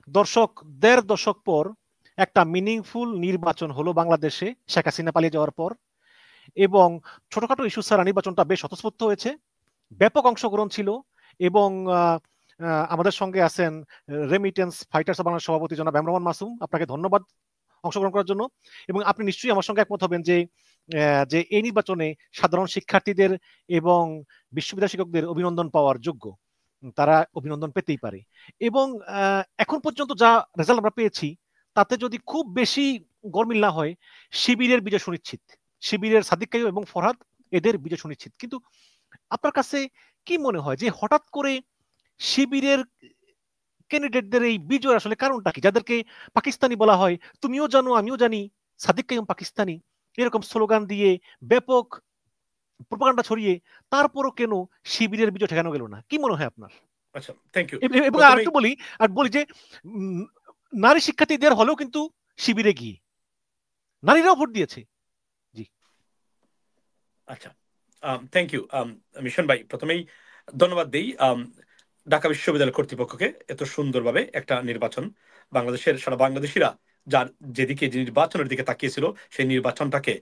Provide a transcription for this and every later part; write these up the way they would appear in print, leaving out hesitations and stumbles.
দেড় দশক পর একটা মিনিংফুল নির্বাচন হলো বাংলাদেশে শেখ হাসিনা পালিয়ে যাওয়ার পর, এবং ছোটখাটো ইস্যু ছাড়া নির্বাচনটা বেশ স্বতঃস্ফূর্ত হয়েছে, ব্যাপক অংশগ্রহণ ছিল। এবং আমাদের সঙ্গে আছেন রেমিটেন্স ফাইটার্স বাংলাদেশ সভাপতি জনাব এমরান মাসুম, আপনাকে ধন্যবাদ অংশগ্রহণ করার জন্য। এবং আপনি নিশ্চয়ই আমার সঙ্গে একমত হবেন যে যে এই নির্বাচনে সাধারণ শিক্ষার্থীদের এবং বিশ্ববিদ্যালয় শিক্ষকদের অভিনন্দন পাওয়ার যোগ্য, তারা অভিনন্দন পেতেই পারে। এবং এখন পর্যন্ত যা রেজাল্ট আমরা পেয়েছি তাতে যদি খুব বেশি গরমিল না হয়, শিবিরের বিজয় সুনিশ্চিত, শিবিরের সাদিক কাইয়ুম এবং ফরহাদ এদের বিজয় সুনিশ্চিত। কিন্তু আপনার কাছে কি মনে হয় যে হঠাৎ করে শিবিরের ক্যান্ডিডেটদের এই বিজয় আসলে কারণটা কি? যাদেরকে পাকিস্তানি বলা হয়, তুমিও জানো আমিও জানি সাদিক কাইয়ুম পাকিস্তানি, এরকম স্লোগান দিয়ে ব্যাপক প্রোপাগান্ডা ছড়িয়ে তারপরও কেন শিবিরের বিজয় ঠেকানো গেল না? কি মনে হয় আপনার? আচ্ছা, থ্যাংক ইউ। এবং আরেকটু বলি যে নারী শিক্ষার্থীদের হলেও কিন্তু শিবিরে গিয়ে নারীরাও ভোট দিয়েছে। জি, আচ্ছা, থ্যাংক ইউ মিশন ভাই। প্রথমেই ধন্যবাদ দেই ঢাকা বিশ্ববিদ্যালয় কর্তৃপক্ষকে এত সুন্দরভাবে একটা নির্বাচন, বাংলাদেশের সারা বাংলাদেশিরা যার যেদিকে যে নির্বাচনের দিকে তাকিয়েছিল সেই নির্বাচনটাকে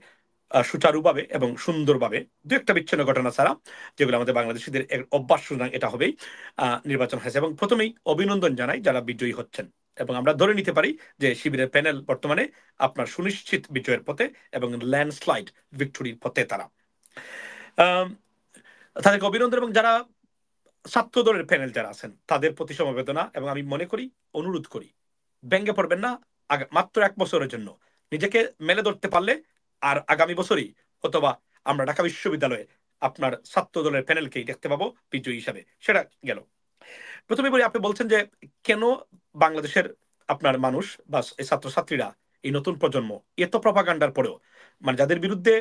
সুচারুভাবে এবং সুন্দরভাবে দু একটা বিচ্ছিন্ন ঘটনা ছাড়া, যেগুলো আমাদের বাংলাদেশিদের অভ্যাস, সুতরাং এটা হবেই নির্বাচন হয়েছে। এবং প্রথমেই অভিনন্দন জানাই যারা বিজয়ী হচ্ছেন, এবং আমরা ধরে নিতে পারি যে শিবিরের প্যানেল বর্তমানে আপনার সুনিশ্চিত বিজয়ের পথে এবং ল্যান্ডস্লাইড ভিক্টোরির পথে তারা। তাদেরকে অভিনন্দন। এবং যারা ছাত্র দলের প্যানেল যারা আছেন তাদের প্রতি সমবেদনা, এবং আমি মনে করি, অনুরোধ করি, ব্যঙ্গে পড়বেন না। মাত্র 1 বছরের জন্য নিজেকে মেলে ধরতে পারলে আর আগামী বছরই অথবা আমরা ঢাকা বিশ্ববিদ্যালয়ে আপনার ছাত্র দলের প্যানেলকেই দেখতে পাবো বিজয়ী হিসাবে। সেটা গেল। প্রথমে বলি, আপনি বলছেন যে কেন বাংলাদেশের আপনার মানুষ বা ছাত্রছাত্রীরা, এই নতুন প্রজন্ম এত প্রপাগান্ডার পরেও, মানে যাদের বিরুদ্ধে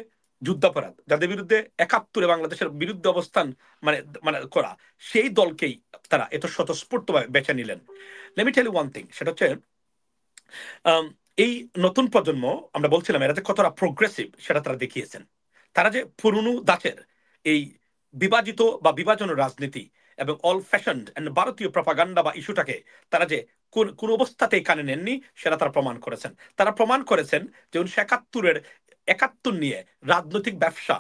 যুদ্ধাপরাধ, যাদের বিরুদ্ধে 71-এ বাংলাদেশের বিরুদ্ধে অবস্থান মানে মানে করা, সেই দলকেই তারা এত স্বতঃস্ফূর্তভাবে বেছে নিলেন। Let me tell you one thing, সেটা হচ্ছে এই নতুন প্রজন্ম, আমরা বলছিলাম এরা যে কতটা প্রোগ্রেসিভ সেটা তারা দেখিয়েছেন। তারা যে পুরনো দাঁতের এই বিভাজিত বা বিভাজনের রাজনীতি এবং অল ফ্যাশনড এন্ড ভারতীয় প্রপাগান্ডা বা ইস্যুটাকে তারা যে কোন অবস্থাতেই কানে নেননি সেটা তারা প্রমাণ করেছেন। তারা প্রমাণ করেছেন যে 1971-এর 71 নিয়ে রাজনৈতিক ব্যবসা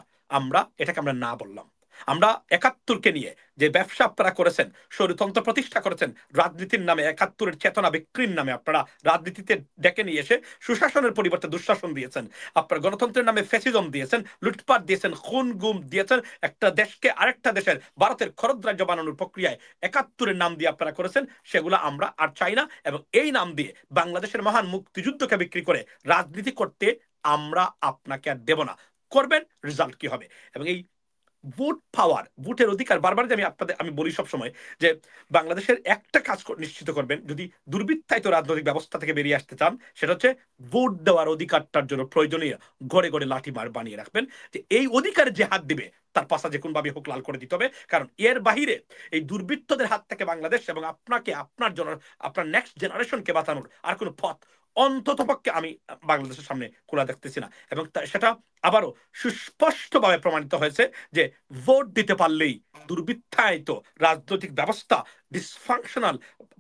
এটাকে আমরা না বললাম। আমরা 71-কে নিয়ে যে ব্যবসা আপনারা করেছেন, স্বৈরতন্ত্র প্রতিষ্ঠা করেছেন, রাজনীতির নামে 71-এর চেতনা বিক্রির নামে আপনারা রাজনীতিতে ডেকে নিয়ে এসে সুশাসনের পরিবর্তে দুঃশাসন দিয়েছেন। আপনারা গণতন্ত্রের নামে ফ্যাসিজম দিয়েছেন, লুটপাট দিয়েছেন, খুন গুম দিয়েছেন, একটা দেশকে আরেকটা দেশের ভারতের খরদ্রাজ্য বানানোর প্রক্রিয়ায় 71-এর নাম দিয়ে আপনারা করেছেন। সেগুলো আমরা আর চাই না, এবং এই নাম দিয়ে বাংলাদেশের মহান মুক্তিযুদ্ধকে বিক্রি করে রাজনীতি করতে আমরা আপনাকে আর দেব না। করবেন, রেজাল্ট কি হবে? এবং এই ভোট পাওয়ার, ভোটের অধিকার, বারবার যে আমি বলি সবসময় যে বাংলাদেশের একটা কাজ নিশ্চিত করবেন যদি দুর্বৃত্তায়িত রাজনৈতিক ব্যবস্থা থেকে বেরিয়ে আসতে চান, সেটা হচ্ছে ভোট দেওয়ার অধিকারটার জন্য প্রয়োজনীয় ঘরে ঘরে লাঠি মার বানিয়ে রাখবেন, যে এই অধিকারে যে হাত দিবে তার পাশা যে কোনভাবে হোক লাল করে দিতে হবে। কারণ এর বাহিরে এই দুর্বৃত্তদের হাত থেকে বাংলাদেশ এবং আপনাকে, আপনার জন্য, আপনার নেক্সট জেনারেশনকে বাঁচানোর আর কোনো পথ অন্তত পক্ষে আমি বাংলাদেশের সামনে খোলা দেখতেছি না। এবং সেটা আবারও সুস্পষ্টভাবে প্রমাণিত হয়েছে যে ভোট দিতে পারলেই দুর্বৃত্তায়িত রাজনৈতিক ব্যবস্থা, ডিসফাংশনাল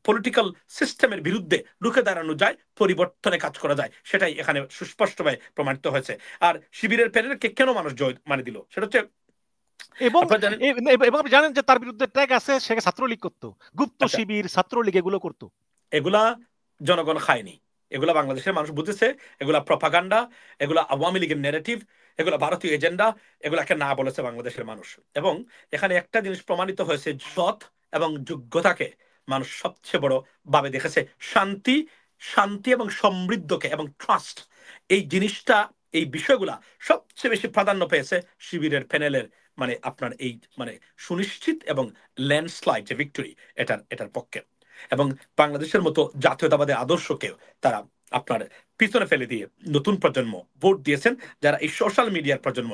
পলিটিক্যাল সিস্টেমের বিরুদ্ধে রুখে দাঁড়ানো যায়, পরিবর্তনে কাজ করা যায়। সেটাই এখানে সুস্পষ্টভাবে প্রমাণিত হয়েছে। আর শিবিরের প্যানেলকে কেন মানুষ জয় মানে দিল, সেটা হচ্ছে এবং আপনি জানেন যে তার বিরুদ্ধে ট্যাগ আছে, সে ছাত্রলীগ করতো, গুপ্ত শিবির, ছাত্রলীগ এগুলো করতো। এগুলা জনগণ খায়নি, এগুলা বাংলাদেশের মানুষ বুঝেছে। এগুলা প্রপাগান্ডা, এগুলা আওয়ামী লীগের নেগেটিভ, এগুলা ভারতীয় এজেন্ডা, এগুলাকে না বলেছে বাংলাদেশের মানুষ। এবং এখানে একটা জিনিস প্রমাণিত হয়েছে, সৎ এবং যোগ্যতাকে মানুষ সবচেয়ে বড় ভাবে দেখেছে, শান্তি শান্তি এবং সমৃদ্ধকে এবং ট্রাস্ট, এই জিনিসটা, এই বিষয়গুলা সবচেয়ে বেশি প্রাধান্য পেয়েছে শিবিরের প্যানেলের মানে আপনার এই মানে সুনিশ্চিত এবং ল্যান্ডস্লাইড যে ভিক্টরি, এটার পক্ষে। এবং বাংলাদেশের মতো জাতীয়তাবাদের আদর্শকেও তারা আপনার পিছনে ফেলে দিয়ে নতুন প্রজন্ম ভোট দিয়েছেন, যারা এই সোশ্যাল মিডিয়ার প্রজন্ম।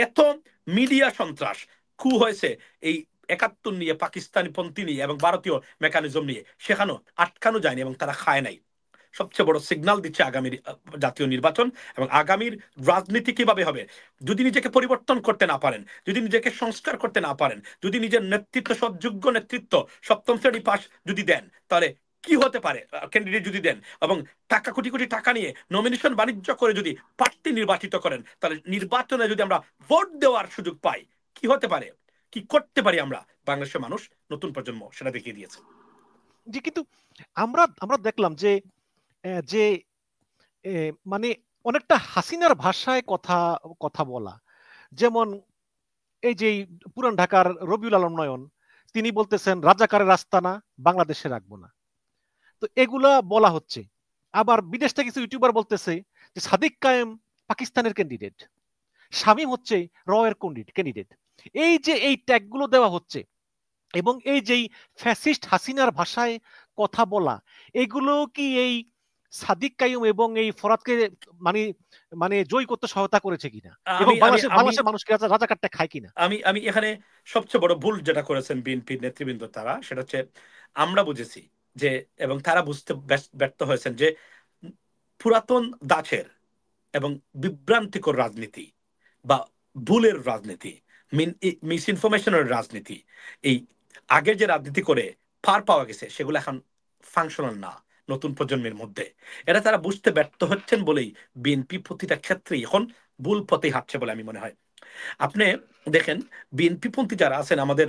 এত মিডিয়া সন্ত্রাস কু হয়েছে এই 71 নিয়ে, পাকিস্তানি পন্থী নিয়ে এবং ভারতীয় মেকানিজম নিয়ে, সেখানেও আটকানো যায়নি এবং তারা খায় নাই। সবচেয়ে বড় সিগন্যাল দিচ্ছে আগামীর জাতীয় নির্বাচন এবং আগামীর রাজনীতি কিভাবে হবে। যদি নিজেকে পরিবর্তন করতে না পারেন, যদি নিজেকে সংস্কার করতে না পারেন, যদি নিজের নেতৃত্ব, সৎযোগ্য নেতৃত্ব, সপ্তম শ্রেণী পাস যদি দেন, তাহলে কি হতে পারে ক্যান্ডিডেট যদি দেন এবং টাকা কোটি কোটি টাকা নিয়ে নমিনেশন বাণিজ্য করে যদি প্রার্থী নির্বাচিত করেন, তাহলে নির্বাচনে যদি আমরা ভোট দেওয়ার সুযোগ পাই, কি হতে পারে, কি করতে পারি আমরা, বাংলাদেশের মানুষ নতুন প্রজন্ম সেটা দেখিয়ে দিয়েছে। জি, কিন্তু আমরা আমরা দেখলাম যে যে মানে অনেকটা হাসিনার ভাষায় কথা কথা বলা, যেমন এই যে পুরান ঢাকার রবিউল আলম নয়ন, তিনি বলতেছেন রাজাকারের আস্তানা বাংলাদেশে রাখবো না। তো এগুলা বলা হচ্ছে। আবার বিদেশ থেকে কিছু ইউটিউবার বলতেছে যে সাদিক কায়েম পাকিস্তানের ক্যান্ডিডেট, শামীম হচ্ছে রয়ের ক্যান্ডিডেট। এই যে এই ট্যাগগুলো দেওয়া হচ্ছে এবং এই যেই ফ্যাসিস্ট হাসিনার ভাষায় কথা বলা, এগুলো কি এই সাদিক কাইম এবং এই ফরাদকে মানে মানে জয় করতে সহায়তা করেছে কিনা, এবং আমি আমি আমি বাংলাদেশের মানুষকে রাজাকারটা খায় কিনা? আমি আমি এখানে সবচেয়ে বড় ভুল যেটা করেছেন বিএনপির নেতৃবৃন্দ, তারা সেটা হচ্ছে আমরা বুঝেছি যে, এবং তারা বুঝতে ব্যর্থ হয়েছেন যে পুরাতন দাঁচের এবং বিভ্রান্তিকর রাজনীতি বা ভুলের রাজনীতি, মিস ইনফরমেশনের রাজনীতি, এই আগের যে রাজনীতি করে পার পাওয়া গেছে সেগুলো এখন ফাংশনাল না নতুন প্রজন্মের মধ্যে। এটা তারা বুঝতে ব্যর্থ হচ্ছেন বলেই বিএনপি প্রতিটা ক্ষেত্রেই এখন ভুল পথে হাঁটছে বলে আমি মনে হয়। আপনি দেখেন বিএনপি পন্থী যারা আছেন, আমাদের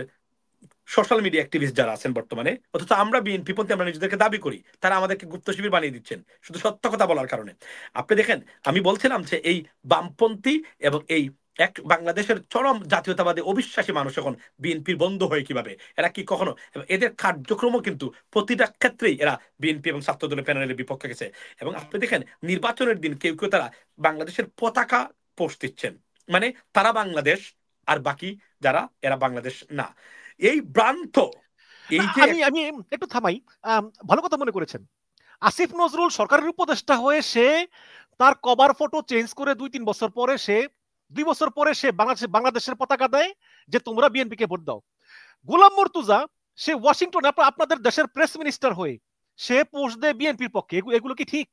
সোশ্যাল মিডিয়া অ্যাক্টিভিস্ট যারা আছেন বর্তমানে, অথচ আমরা বিএনপি পন্থী আমরা নিজেদেরকে দাবি করি, তারা আমাদেরকে গুপ্ত শিবির বানিয়ে দিচ্ছেন শুধু সত্য কথা বলার কারণে। আপনি দেখেন, আমি বলছিলাম যে এই বামপন্থী এবং এই এক বাংলাদেশের চরম জাতীয়তাবাদী অবিশ্বাসী মানুষ এখন বিএনপির বন্ধু হয় কিভাবে, এরা কি কখনো, এদের কার্যক্রমও কিন্তু প্রতিটা ক্ষেত্রেই এরা বিএনপি এবং ছাত্র দলের প্যানেলের বিপক্ষে গেছে। এবং আপনি দেখেন নির্বাচনের দিন কেউ কেউ তারা বাংলাদেশের পতাকা পোস্ট দিচ্ছেন, মানে তারা বাংলাদেশ আর বাকি যারা এরা বাংলাদেশ না। এই ভ্রান্ত, এই যে আমি আমি একটু থামাই। ভালো কথা মনে করেছেন। আসিফ নজরুল সরকারের উপদেষ্টা হয়ে সে তার কভার ফটো চেঞ্জ করে 2-3 বছর পরে সে 2 বছর পরে সে বাংলাদেশের পতাকা দেয় যে তোমরা বিএনপি কে ভোট দাও। গোলাম মর্তুজা সে ওয়াশিংটনে আপনাদের দেশের প্রেস মিনিস্টার হয়ে সে পোস্ট দেয় বিএনপির পক্ষে। এগুলো কি ঠিক?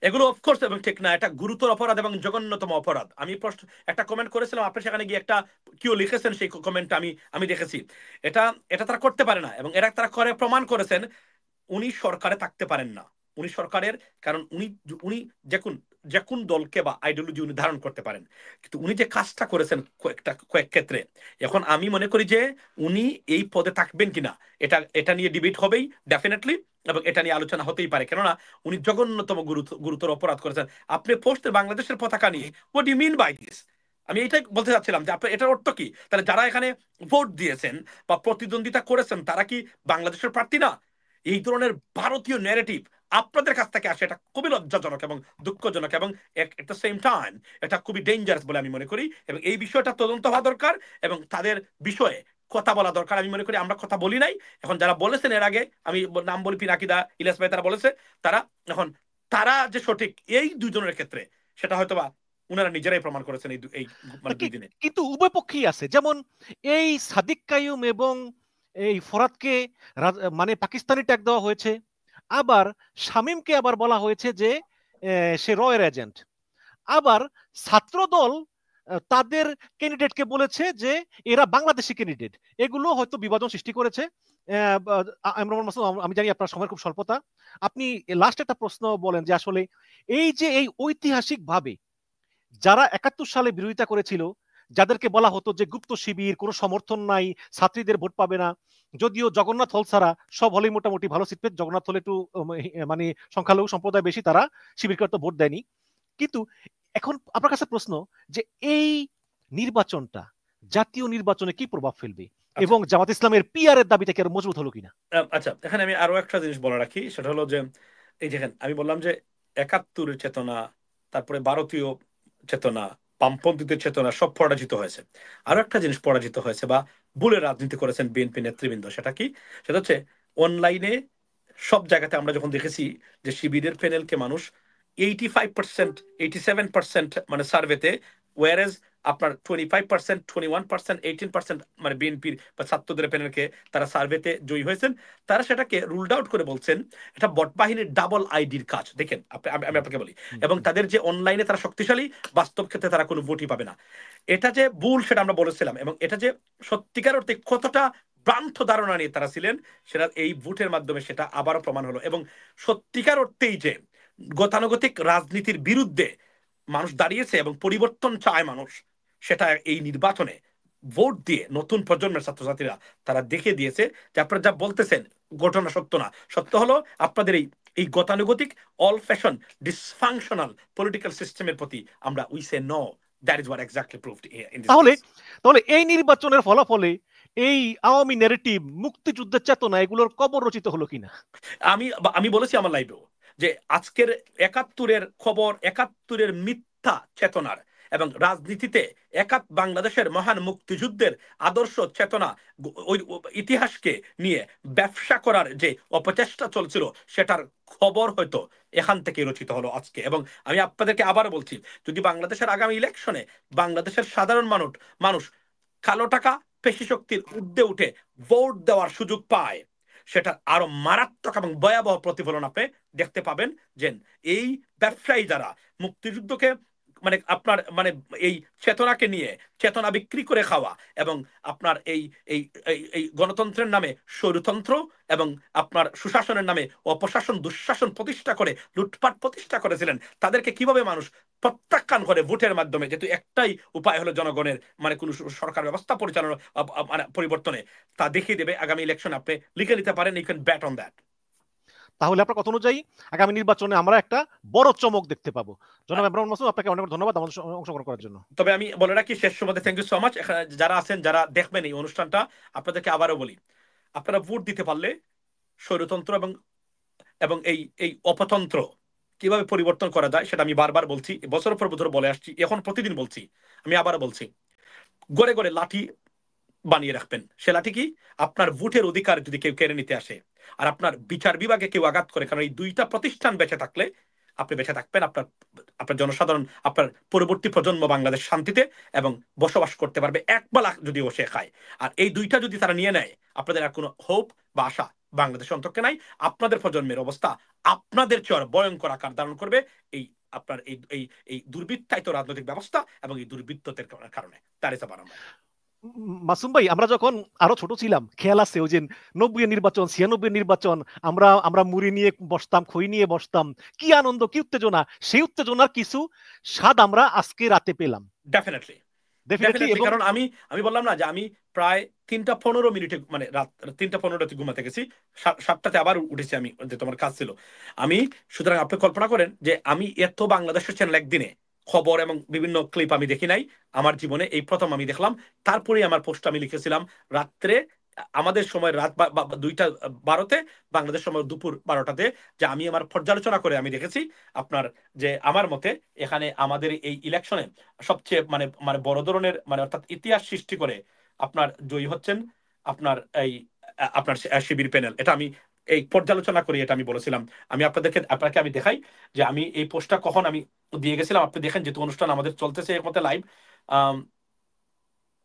এগুলো অফকোর্স এবং ঠিক না, এটা গুরুতর অপরাধ এবং জঘন্যতম অপরাধ। আমি একটা কমেন্ট করেছিলাম, আপনি সেখানে গিয়ে একটা কেউ লিখেছেন, সেই কমেন্টটা আমি আমি দেখেছি। এটা এটা তারা করতে পারে না এবং এটা তারা করে প্রমাণ করেছেন। উনি সরকারে থাকতে পারেন না, উনি সরকারের, কারণ উনি উনি যে কোন দলকে বা আইডিওলজি উনি ধারণ করতে পারেন, কিন্তু উনি যে কাজটা করেছেন কয়েক ক্ষেত্রে, এখন আমি মনে করি যে উনি এই পদে থাকবেন কিনা এটা এটা নিয়ে ডিবেট হবেই ডেফিনেটলি, এবং এটা নিয়ে আলোচনা হতেই পারে, কেননা উনি জঘন্যতম গুরুতর অপরাধ করেছেন। আপনি পোস্টে বাংলাদেশের পতাকা নিয়ে, what do you mean by this? আমি এটাই বলতে চাচ্ছিলাম যে আপনার এটার অর্থ কি? তাহলে যারা এখানে ভোট দিয়েছেন বা প্রতিদ্বন্দ্বিতা করেছেন তারা কি বাংলাদেশের প্রার্থী না? এই ধরনের ভারতীয় ন্যারেটিভ আপনাদের কাছ থেকে আসে, এটা খুবই লজ্জাজনক এবং দুঃখজনক এবং এট দ্য সেম টাইম এটা খুবই ডেঞ্জারাস বলে আমি মনে করি। এবং এই বিষয়টা তদন্ত হওয়া দরকার এবং তাদের বিষয়ে কথা বলা দরকার। আমি মনে করি আমরা কথা বলি নাই, এখন যারা বলেছেন এর আগে, আমি নাম বলি পিনাকিদা, ইলিয়াস ভাই, তারা বলেছে, তারা এখন তারা যে সঠিক এই দুজনের ক্ষেত্রে সেটা হয়তোবা উনারা নিজেরাই প্রমাণ করেছেন এই মানে 2 দিনে। কিন্তু উভয় পক্ষেই আছে, যেমন এই সাদিক কাইম এবং এই ফরাদকে মানে পাকিস্তানি ট্যাগ দেওয়া হয়েছে, আবার শামীমকে আবার বলা হয়েছে যে সে রয়ের এজেন্ট। আবার ছাত্রদল তাদের ক্যান্ডিডেটকে বলেছে যে এরা বাংলাদেশি ক্যান্ডিডেট। এগুলো হয়তো বিভাজন সৃষ্টি করেছে। আমি জানি আপনার সময় খুব স্বল্পতা, আপনি লাস্ট একটা প্রশ্ন বলেন যে আসলে এই যে এই ঐতিহাসিক ভাবে যারা 71 সালে বিরোধিতা করেছিল, যাদেরকে বলা হতো যে গুপ্ত শিবির, কোনো সমর্থন নাই, ছাত্রীদের ভোট পাবে না, যদিও জগন্নাথ হল ছাড়া সব হলেই মোটামুটি ভালো সিট পেত, জগন্নাথ হলে একটু মানে সংখ্যালঘু সম্প্রদায় বেশি, তারা শিবিরকে তো ভোট দেয়নি। কিন্তু এখন আপনার কাছে প্রশ্ন যে এই নির্বাচনটা জাতীয় নির্বাচনে কি প্রভাব ফেলবে এবং জামাত ইসলামের পিআর এর দাবিটা কি আরো মজবুত হলো কিনা? আচ্ছা, এখানে আমি আরো একটা জিনিস বলে রাখি, সেটা হলো যে এই দেখেন, আমি বললাম যে 71-এর চেতনা, তারপরে ভারতীয় চেতনা, বামপন্থীদের চেতনা সব পরাজিত হয়েছে। আরো একটা জিনিস পরাজিত হয়েছে বা ভুলে রাজনীতি করেছেন বিএনপি নেতৃবৃন্দ, সেটা কি? সেটা হচ্ছে অনলাইনে সব জায়গাতে আমরা যখন দেখেছি যে শিবিরের প্যানেলকে মানুষ 85%, 87% মানে সার্ভেতে, ওয়ারেজ আপনার 25%, 21%, 18% মানে বিএনপির বা ছাত্রদের প্যানেলকে তারা সার্ভেতে জয়ী হয়েছেন। তারা সেটাকে রুলড আউট করে বলছেন এটা বট বাহিনীর ডাবল আইডির কাজ। দেখেন আমি আপনাকে বলি, এবং তাদের যে অনলাইনে তারা শক্তিশালী, বাস্তব ক্ষেত্রে তারা কোনো ভোটই পাবে না। এটা যে ভুল সেটা আমরা বলেছিলাম, এবং এটা যে সত্যিকার অর্থে কতটা ভ্রান্ত ধারণা নিয়ে তারা ছিলেন, সেটা এই ভোটের মাধ্যমে সেটা আবারও প্রমাণ হলো। এবং সত্যিকার অর্থেই যে গতানুগতিক রাজনীতির বিরুদ্ধে মানুষ দাঁড়িয়েছে এবং পরিবর্তন চায় মানুষ, সেটা এই নির্বাচনে ভোট দিয়ে নতুন প্রজন্মের ছাত্রছাত্রীরা তারা দেখে দিয়েছে যে আপনারা যা বলতেছেন ঘটনা সত্য না, সত্য হলো আপনাদের এই এই গতানুগতিক অল ফ্যাশন ডিসফাংশনাল পলিটিক্যাল সিস্টেমের প্রতি আমরা we say no, that is what exactly proved in this তাহলে কেস। তাহলে এই নির্বাচনের ফলাফলে এই আওয়ামী ন্যারেটিভ, মুক্তিযুদ্ধের চেতনা, এগুলোর কবর রচিত হলো কিনা? আমি আমি বলেছি আমার লাইভেও যে আজকের ৭১-এর খবর, ৭১-এর মিথ্যা চেতনার এবং রাজনীতিতে বাংলাদেশের মহান মুক্তিযুদ্ধের আদর্শ চেতনা, ওই ইতিহাসকে নিয়ে ব্যবসা করার যে অপচেষ্টা চলছিল, সেটার খবর হয়তো এখান থেকে রচিত হলো আজকে। এবং আমি আপনাদেরকে আবার বলছি, যদি বাংলাদেশের আগামী ইলেকশনে বাংলাদেশের সাধারণ মানুষ কালো টাকা পেশি শক্তির ঊর্ধ্বে উঠে ভোট দেওয়ার সুযোগ পায়, সেটা আরো মারাত্মক এবং ভয়াবহ প্রতিফলন আপনি দেখতে পাবেন। যে এই ব্যবসায়ী যারা মুক্তিযুদ্ধকে মানে আপনার মানে এই চেতনাকে নিয়ে চেতনা বিক্রি করে খাওয়া এবং আপনার এই এই এই গণতন্ত্রের নামে স্বৈরতন্ত্র এবং আপনার সুশাসনের নামে অপশাসন দুঃশাসন প্রতিষ্ঠা করে লুটপাট প্রতিষ্ঠা করেছিলেন, তাদেরকে কিভাবে মানুষ প্রত্যাখ্যান করে ভোটের মাধ্যমে, যেহেতু একটাই উপায় হলো জনগণের মানে কোন সরকার ব্যবস্থা পরিচালনা মানে পরিবর্তনে, তা দেখিয়ে দেবে আগামী ইলেকশন। আপনি লিখে নিতে পারেন, you can bet on that. তাহলে আপনার কথা অনুযায়ী আগামী নির্বাচনে আমরা একটা বড় চমক দেখতে পাবো। জনাব ইমরান মাসুদ, আপনাকে অনেক ধন্যবাদ আমাদের অংশগ্রহণ করার জন্য। তবে আমি বলে রাখি শেষ সময়, থ্যাংক ইউ সো মাচ। যারা আছেন, যারা দেখবেন এই অনুষ্ঠানটা, আপনাদেরকে আবারও বলি, আপনারা ভোট দিতে পারলে স্বৈরতন্ত্র এবং এবং এই এই অপতন্ত্র কিভাবে পরিবর্তন করা যায় সেটা আমি বারবার বলছি, বছর পর বছর বলে আসছি, এখন প্রতিদিন বলছি, আমি আবারও বলছি, গড়ে গড়ে লাঠি বানিয়ে রাখবেন। সে লাঠি কি? আপনার ভোটের অধিকার যদি কেউ কেড়ে নিতে আসে আর আপনার বিচার বিভাগে কেউ আঘাত করে, কারণ এই দুইটা প্রতিষ্ঠান বেঁচে থাকলে আপনি বেঁচে থাকবেন, আপনার আপনার জনসাধারণ, আপনার পরবর্তী প্রজন্ম বাংলাদেশ শান্তিতে এবং বসবাস করতে পারবে, একবেলা যদিও সে খায়। আর এই দুইটা যদি তারা নিয়ে নেয়, আপনাদের আর কোনো হোপ বা আশা বাংলাদেশের অন্তকে নাই। আপনাদের প্রজন্মের অবস্থা আপনাদের চেয়ে ভয়ঙ্কর আকার ধারণ করবে এই আপনার এই এই এই দুর্বৃত্তায়িত রাজনৈতিক ব্যবস্থা এবং এই দুর্বৃত্ততের কারণে। তার ইজ আবার মাসুম ভাই, আমরা যখন আরো ছোট ছিলাম, খেয়াল আছে ওই যে ৯০ নির্বাচন, ৯৬ নির্বাচন, আমরা আমরা মুড়ি নিয়ে বসতাম, খই নিয়ে বসতাম, কি আনন্দ, কি উত্তেজনা! সেই উত্তেজনার কিছু স্বাদ আমরা আজকে রাতে পেলাম। Definitely definitely. এবং কারণ আমি আমি বললাম না যে আমি প্রায় ৩টা ১৫ মিনিটে মানে রাত ৩টা ১৫টাতে ঘুমাতে গেছি, ৭টাতে আবার উঠেছি আমি, যে তোমার কাজ ছিল আমি। সুতরাং আপনি কল্পনা করেন যে আমি এত বাংলাদেশের চ্যানেল একদিনে খবর এবং বিভিন্ন ক্লিপ আমি দেখি নাই আমার জীবনে, এই প্রথম আমি দেখলাম। তারপরে আমার পোস্ট আমি লিখেছিলাম রাত্রে, আমাদের সময় রাত ২টা ১২তে, বাংলাদেশ সময় দুপুর ১২টাতে, যে আমি আমার পর্যালোচনা করে আমি দেখেছি আপনার, যে আমার মতে এখানে আমাদের এই ইলেকশনে সবচেয়ে মানে মানে বড় ধরনের মানে অর্থাৎ ইতিহাস সৃষ্টি করে আপনার জয়ী হচ্ছেন আপনার এই আপনার শিবির প্যানেল। এটা আমি এই পর্যালোচনা করি, এটা আমি বলেছিলাম। আমি আপনাকে আমি দেখাই যে আমি এই পোস্টটা কখন আমি দিয়ে গেছিলাম, আপনি দেখেন, যেহেতু অনুষ্ঠান আমাদের চলতেছে এর মধ্যে লাইভ।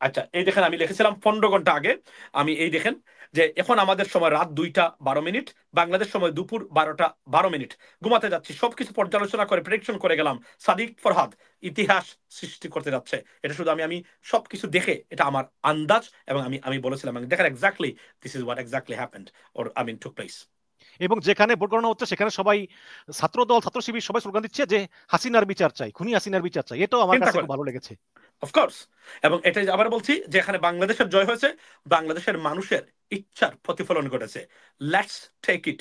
আচ্ছা, এই দেখেন আমি লিখেছিলাম ১৫ ঘন্টা আগে। আমি এই দেখেন যে এখন আমাদের সময় রাত ২টা ১২ মিনিট, বাংলাদেশ সময় দুপুর ১২টা ১২ মিনিট, ঘুমাতে যাচ্ছি। সবকিছু পর্যালোচনা করে প্রেডিকশন করে গেলাম, সাদিক ফরহাদ ইতিহাস সৃষ্টি করতে যাচ্ছে। এটা শুধু আমি সবকিছু দেখে, এটা আমার আন্দাজ, এবং আমি বলেছিলাম দেখেন exactly this is what exactly happened or took place. এবং যেখানে ভোট গণনা হচ্ছে সেখানে সবাই, ছাত্র দল, ছাত্র শিবির সবাই স্লোগান দিচ্ছে যে হাসিনার বিচার চাই, খুনি হাসিনার বিচার চাই। এটাও আমার কাছে খুব ভালো লেগেছে। অফকোর্স। এবং এটাই আবার বলছি যে এখানে বাংলাদেশের জয় হয়েছে, বাংলাদেশের মানুষের ইচ্ছার প্রতিফলন ঘটেছে। Let's take it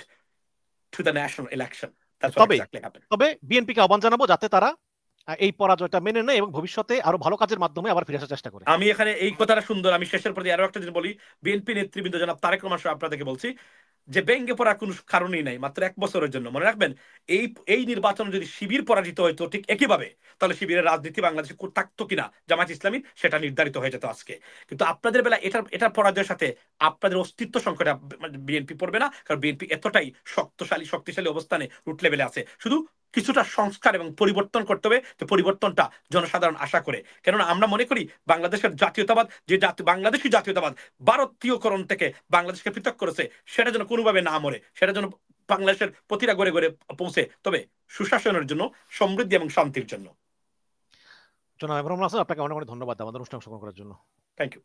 to the national election. তবে বিএনপিকে আহ্বান জানাবো যাতে তারা এই পরাজয়টা মেনে নেয় এবং ভবিষ্যতে আরো ভালো কাজের মাধ্যমে আবার ফিরে আসার চেষ্টা করে। আমি এখানে এই কথাটা সুন্দর, আমি শেষের প্রতি আরো একটা জিনিস বলি। বিএনপি নেতৃবৃন্দ জনাব তারেক রহমান সাহেব, আপনাদেরকে বলছি যে ব্যঙ্গে পড়ার কোনো কারণই নাই, মাত্র ১ বছরের জন্য। মনে রাখবেন, এই নির্বাচন যদি শিবির পরাজিত হইতো ঠিক একইভাবে, তাহলে শিবিরের রাজনীতি বাংলাদেশে থাকতো কিনা জামায়াত ইসলামী, সেটা নির্ধারিত হয়ে যেত আজকে। কিন্তু আপনাদের বেলা এটার পরাজয়ের সাথে আপনাদের অস্তিত্ব সংকটে বিএনপি পড়বে না, কারণ বিএনপি এতটাই শক্তিশালী অবস্থানে রুট লেভেলে আছে। শুধু কিছুটা সংস্কার এবং পরিবর্তন করতে হবে, যে পরিবর্তনটা জনসাধারণ আশা করে। কেননা আমরা মনে করি বাংলাদেশের জাতীয়তাবাদ, যে বাংলাদেশি জাতীয়তাবাদ ভারতীয়করণ থেকে বাংলাদেশকে পৃথক করেছে, সেটা যেন কোনোভাবে না মরে, সেটা যেন বাংলাদেশের প্রতিটা ঘরে ঘরে পৌঁছে, তবে সুশাসনের জন্য, সমৃদ্ধি এবং শান্তির জন্য। জনাব ইমরান হাসান, আপনাকে অনেক অনেক ধন্যবাদ আমাদের অনুষ্ঠানে অংশগ্রহণ করার জন্য। Thank you.